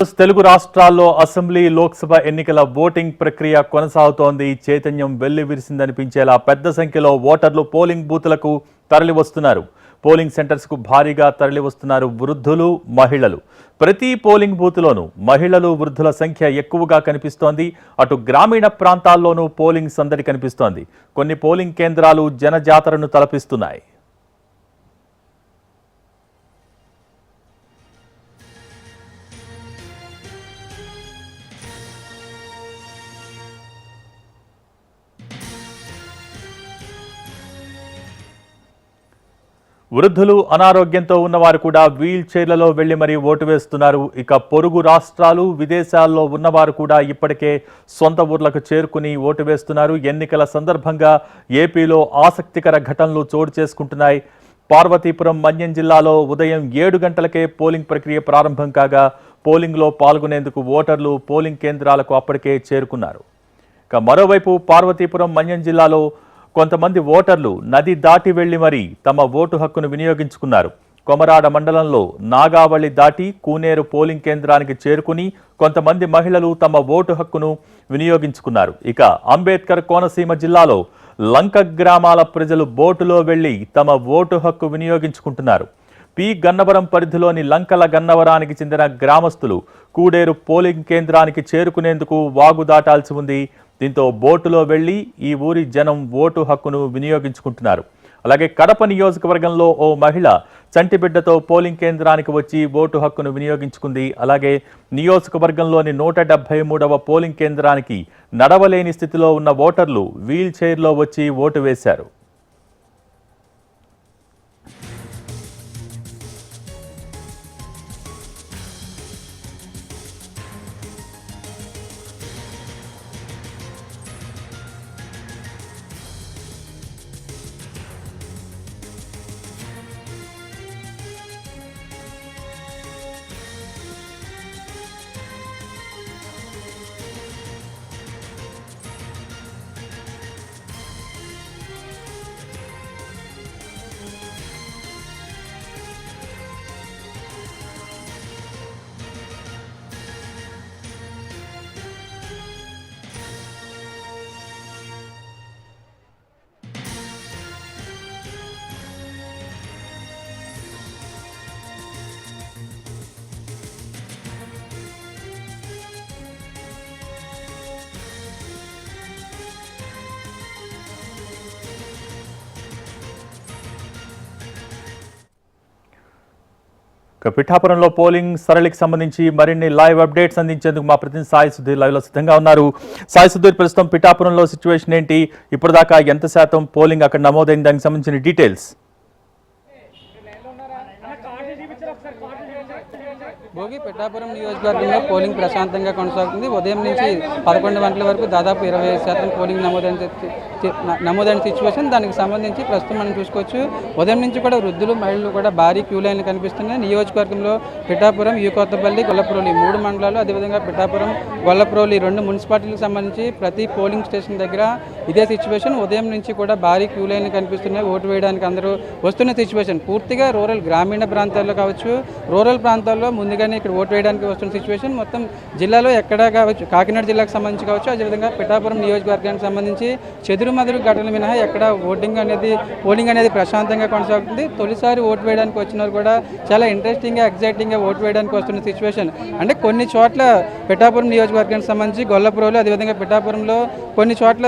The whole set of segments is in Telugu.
తెలుగు రాష్ట్రాల్లో అసెంబ్లీ లోక్సభ ఎన్నికల ఓటింగ్ ప్రక్రియ కొనసాగుతోంది. చైతన్యం వెల్లివిరిసిందనిపించేలా పెద్ద సంఖ్యలో ఓటర్లు పోలింగ్ బూత్లకు తరలివస్తున్నారు. పోలింగ్ సెంటర్స్ కు భారీగా తరలివస్తున్నారు వృద్ధులు, మహిళలు. ప్రతి పోలింగ్ బూత్లోనూ మహిళలు, వృద్ధుల సంఖ్య ఎక్కువగా కనిపిస్తోంది. అటు గ్రామీణ ప్రాంతాల్లోనూ పోలింగ్ సందడి కనిపిస్తోంది. కొన్ని పోలింగ్ కేంద్రాలు జనజాతరను తలపిస్తున్నాయి. వృద్ధులు, అనారోగ్యంతో ఉన్నవారు కూడా వీల్ చైర్లలో వెళ్లి మరీ ఓటు వేస్తున్నారు. ఇక పొరుగు రాష్ట్రాలు, విదేశాల్లో ఉన్నవారు కూడా ఇప్పటికే సొంత ఊర్లకు చేరుకుని ఓటు వేస్తున్నారు. ఎన్నికల సందర్భంగా ఏపీలో ఆసక్తికర ఘటనలు చోటు చేసుకుంటున్నాయి. పార్వతీపురం, మన్యం జిల్లాలో ఉదయం 7 గంటలకే పోలింగ్ ప్రక్రియ ప్రారంభం కాగా పోలింగ్లో పాల్గొనేందుకు ఓటర్లు పోలింగ్ కేంద్రాలకు అప్పటికే చేరుకున్నారు. ఇక మరోవైపు పార్వతీపురం, మన్యం జిల్లాలో కొంతమంది ఓటర్లు నది దాటి వెళ్లి మరీ తమ ఓటు హక్కును వినియోగించుకున్నారు. కొమరాడ మండలంలో నాగావళి దాటి కూనేరు పోలింగ్ కేంద్రానికి చేరుకుని కొంతమంది మహిళలు తమ ఓటు హక్కును వినియోగించుకున్నారు. ఇక అంబేద్కర్ కోనసీమ జిల్లాలో లంక గ్రామాల ప్రజలు బోటులో వెళ్లి తమ ఓటు హక్కు వినియోగించుకుంటున్నారు. పి గన్నవరం పరిధిలోని లంకల గన్నవరానికి చెందిన గ్రామస్తులు కూడేరు పోలింగ్ కేంద్రానికి చేరుకునేందుకు వాగు దాటాల్సి ఉంది. దీంతో బోటులో వెళ్లి ఈ ఊరి జనం ఓటు హక్కును వినియోగించుకుంటున్నారు. అలాగే కడప నియోజకవర్గంలో ఓ మహిళ చంటిబిడ్డతో పోలింగ్ కేంద్రానికి వచ్చి ఓటు హక్కును వినియోగించుకుంది. అలాగే నియోజకవర్గంలోని 173వ పోలింగ్ కేంద్రానికి నడవలేని స్థితిలో ఉన్న ఓటర్లు వీల్ చైర్లో వచ్చి ఓటు వేశారు. పిఠాపురంలో పోలింగ్ సరళికి సంబంధించి మరిన్ని లైవ్ అప్డేట్స్ అందించేందుకు మా ప్రతినిధి సాయి సుధీర్ లైవ్ లో సిద్ధంగా ఉన్నారు. సాయి సుధీర్, ప్రస్తుతం పిఠాపురంలో సిచ్యువేషన్ ఏంటి? ఇప్పటిదాకా ఎంత శాతం పోలింగ్ అక్కడ నమోదైంది? దానికి సంబంధించిన డీటెయిల్స్. భోగి పిఠాపురం నియోజకవర్గంలో పోలింగ్ ప్రశాంతంగా కొనసాగుతుంది. ఉదయం నుంచి 11 గంటల వరకు దాదాపు 25% పోలింగ్ నమోదైన సిచ్యువేషన్. దానికి సంబంధించి ప్రస్తుతం మనం చూసుకోవచ్చు, ఉదయం నుంచి కూడా వృద్ధులు, మహిళలు కూడా భారీ క్యూ లైన్లు కనిపిస్తున్నాయి. నియోజకవర్గంలో పిఠాపురం, కొత్తపల్లి, గొల్లప్రోలి 3 మండలాలు, అదేవిధంగా పిఠాపురం, గొల్లప్రోలి 2 మున్సిపాలిటీలకు సంబంధించి ప్రతి పోలింగ్ స్టేషన్ దగ్గర ఇదే సిచ్యువేషన్. ఉదయం నుంచి కూడా భారీ క్యూ లైన్లు కనిపిస్తున్నాయి. ఓటు వేయడానికి అందరూ వస్తున్న సిచ్యువేషన్. పూర్తిగా రూరల్, గ్రామీణ ప్రాంతాల్లో కావచ్చు, రూరల్ ప్రాంతాల్లో ముందుగానే ఇక్కడ ఓటు వేయడానికి వస్తున్న సిచ్యువేషన్. మొత్తం జిల్లాలో ఎక్కడ కావచ్చు, కాకినాడ జిల్లాకు సంబంధించి కావచ్చు, అదేవిధంగా పిఠాపురం నియోజకవర్గానికి సంబంధించి చెదురుమదురు ఘటనలు మినహా ఎక్కడ పోలింగ్ అనేది ప్రశాంతంగా కొనసాగుతుంది. తొలిసారి ఓటు వేయడానికి వచ్చిన వారు కూడా చాలా ఇంట్రెస్టింగ్గా, ఎగ్జైటింగ్గా ఓటు వేయడానికి వస్తున్న సిచ్యువేషన్. అంటే కొన్ని చోట్ల పిఠాపురం నియోజకవర్గానికి సంబంధించి గొల్లపురంలో, అదేవిధంగా పిఠాపురంలో కొన్ని చోట్ల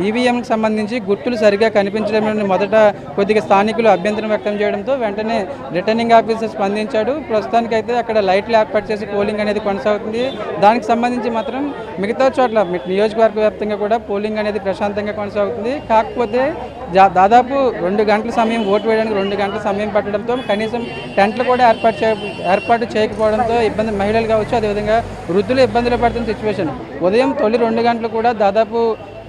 ఈవీఎంకి సంబంధించి గుర్తులు సరిగా కనిపించడం మొదట కొద్దిగా స్థానికులు అభ్యంతరం వ్యక్తం చేయడంతో వెంటనే రిటర్నింగ్ ఆఫీసర్ స్పందించాడు. ప్రస్తుతానికైతే అక్కడ లైట్లు ఏర్పాటు చేసి పోలింగ్ అనేది కొనసాగుతుంది. దానికి సంబంధించి మాత్రం మిగతా చోట్ల నియోజకవర్గ వ్యాప్తంగా కూడా పోలింగ్ అనేది ప్రశాంతంగా కొనసాగుతుంది. కాకపోతే దాదాపు 2 గంటల సమయం, ఓటు వేయడానికి 2 గంటల సమయం పట్టడంతో కనీసం టెంట్లు కూడా ఏర్పాటు చేయకపోవడంతో ఇబ్బంది, మహిళలు కావచ్చు, అదేవిధంగా వృద్ధులు ఇబ్బందులు పడుతున్న సిచ్యువేషన్. ఉదయం తొలి 2 గంటలు కూడా దాదాపు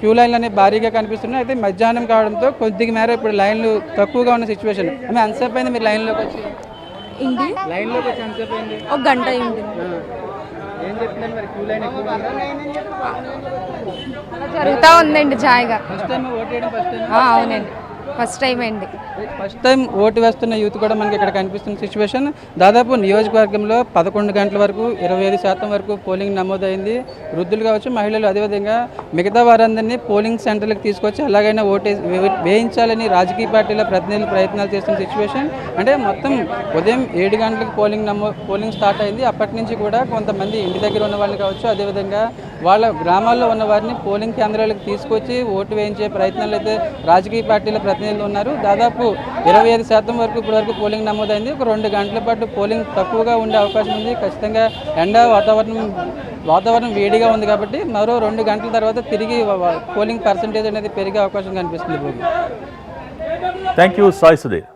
క్యూ లైన్లు అనేవి భారీగా కనిపిస్తున్నాయి. అయితే మధ్యాహ్నం కావడంతో కొద్దిగా మేర ఇప్పుడు లైన్లు తక్కువగా ఉన్న సిచ్యువేషన్. ఆమె ఎంతసేపు అయింది మీరు లైన్లోకి వచ్చి? లైన్లోకి వచ్చి ఎంతసేపు అయింది? 1 గంట అయింది. ఏం చెప్తున్నారు మరి? క్యూ లైన్ ఎక్కువ జరుగుతూ ఉందండి జాయిగా. ఫస్ట్ టైం ఓట్ వేయడం? అవునండి. ఫస్ట్ టైం అండి. ఫస్ట్ టైం ఓటు వేస్తున్న యూత్ కూడా మనకి ఇక్కడ కనిపిస్తున్న సిచ్యువేషన్. దాదాపు నియోజకవర్గంలో 11 గంటల వరకు 25% వరకు పోలింగ్ నమోదైంది. వృద్ధులు కావచ్చు, మహిళలు, అదేవిధంగా మిగతా వారందరినీ పోలింగ్ సెంటర్లకు తీసుకొచ్చి ఎలాగైనా వేయించాలని రాజకీయ పార్టీల ప్రతినిధులు ప్రయత్నాలు చేస్తున్న సిచ్యువేషన్. అంటే మొత్తం ఉదయం 7 గంటలకు పోలింగ్ స్టార్ట్ అయింది. అప్పటి నుంచి కూడా కొంతమంది ఇంటి దగ్గర ఉన్న వాళ్ళని కావచ్చు, అదేవిధంగా వాళ్ళ గ్రామాల్లో ఉన్న వారిని పోలింగ్ కేంద్రాలకు తీసుకొచ్చి ఓటు వేయించే ప్రయత్నాలు అయితే రాజకీయ పార్టీల ప్రతినిధులు ఉన్నారు. దాదాపు 25% వరకు ఇప్పటివరకు పోలింగ్ నమోదైంది. ఒక 2 గంటల పాటు పోలింగ్ తక్కువగా ఉండే అవకాశం ఉంది. ఖచ్చితంగా వాతావరణం వేడిగా ఉంది కాబట్టి మరో 2 గంటల తర్వాత తిరిగి పోలింగ్ పర్సంటేజ్ అనేది పెరిగే అవకాశం కనిపిస్తుంది. Thank you Sai Sudheer.